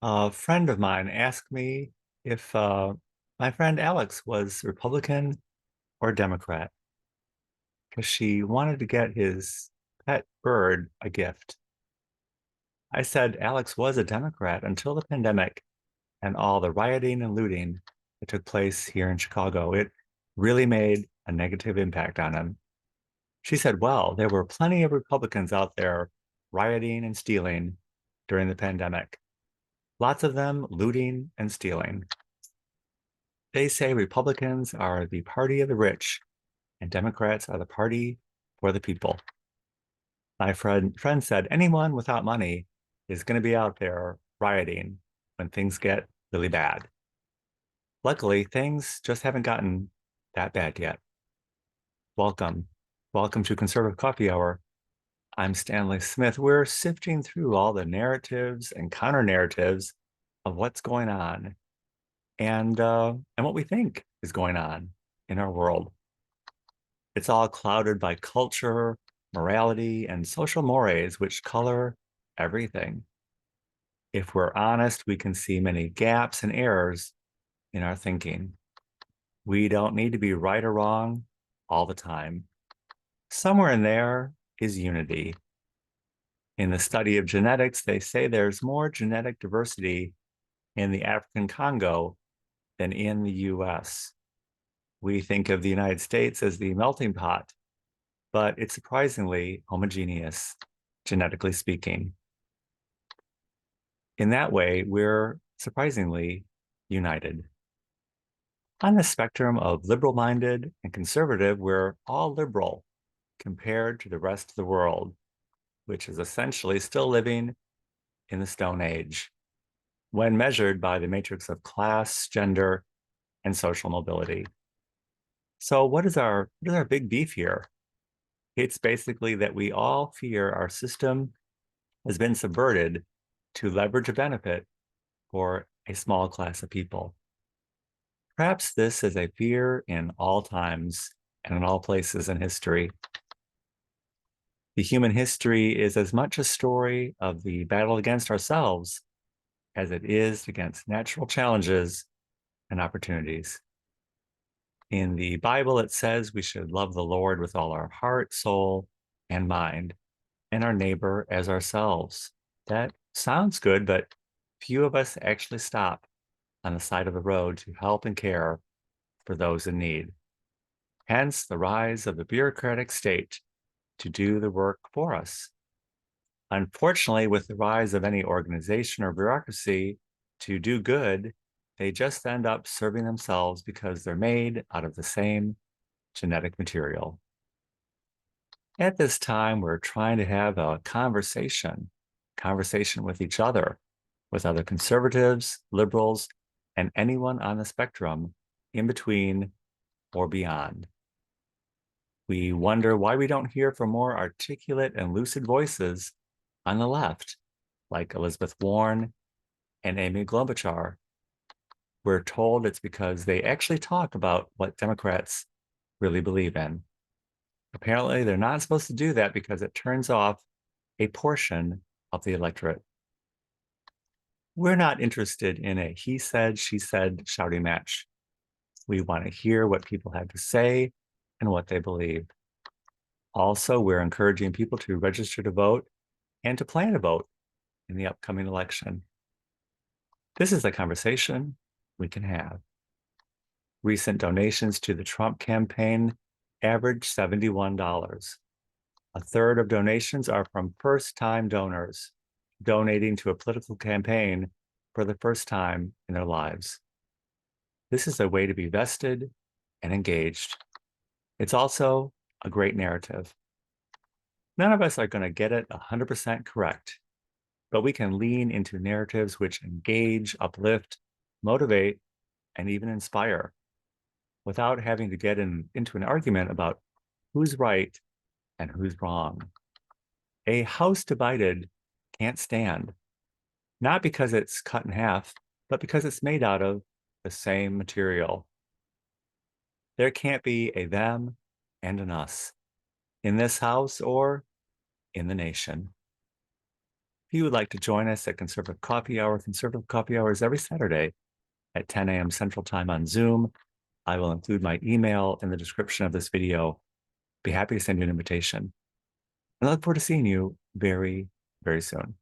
A friend of mine asked me if my friend Alex was Republican or Democrat because she wanted to get his pet bird a gift. I said Alex was a Democrat until the pandemic and all the rioting and looting that took place here in Chicago. It really made a negative impact on him. She said, well, there were plenty of Republicans out there rioting and stealing during the pandemic. Lots of them looting and stealing. They say Republicans are the party of the rich and Democrats are the party for the people. My friend said anyone without money is going to be out there rioting when things get really bad. Luckily, things just haven't gotten that bad yet. Welcome. Welcome to Conservative Coffee Hour. I'm Stanley Smith. We're sifting through all the narratives and counter narratives of what's going on and what we think is going on in our world. It's all clouded by culture, morality, and social mores, which color everything. If we're honest, we can see many gaps and errors in our thinking. We don't need to be right or wrong all the time. Somewhere in there is unity. In the study of genetics, they say there's more genetic diversity in the African Congo than in the US. We think of the United States as the melting pot, but it's surprisingly homogeneous, genetically speaking. In that way, we're surprisingly united. On the spectrum of liberal minded and conservative, we're all liberal compared to the rest of the world, which is essentially still living in the Stone Age when measured by the matrix of class, gender, and social mobility. So, what is our big beef here? It's basically that we all fear our system has been subverted to leverage a benefit for a small class of people. Perhaps this is a fear in all times and in all places in history. The human history is as much a story of the battle against ourselves as it is against natural challenges and opportunities. In the Bible, it says we should love the Lord with all our heart, soul, and mind, and our neighbor as ourselves. That sounds good, but few of us actually stop on the side of the road to help and care for those in need. Hence the rise of the bureaucratic state to do the work for us. Unfortunately, with the rise of any organization or bureaucracy to do good, they just end up serving themselves because they're made out of the same genetic material. At this time, we're trying to have a conversation with each other, with other conservatives, liberals, and anyone on the spectrum in between or beyond. We wonder why we don't hear from more articulate and lucid voices on the left, like Elizabeth Warren and Amy Klobuchar. We're told it's because they actually talk about what Democrats really believe in. Apparently, they're not supposed to do that because it turns off a portion of the electorate. We're not interested in a he said, she said shouting match. We want to hear what people have to say and what they believe. Also, we're encouraging people to register to vote and to plan to vote in the upcoming election. This is a conversation we can have. Recent donations to the Trump campaign average $71. A third of donations are from first-time donors donating to a political campaign for the first time in their lives. This is a way to be vested and engaged. It's also a great narrative. None of us are going to get it 100% correct, but we can lean into narratives which engage, uplift, motivate, and even inspire without having to get into an argument about who's right and who's wrong. A house divided can't stand, not because it's cut in half, but because it's made out of the same material. There can't be a them and an us in this house or in the nation. If you would like to join us at Conservative Coffee Hour, Conservative Coffee Hour is every Saturday at 10 a.m. Central Time on Zoom. I will include my email in the description of this video. Be happy to send you an invitation. I look forward to seeing you very, very soon.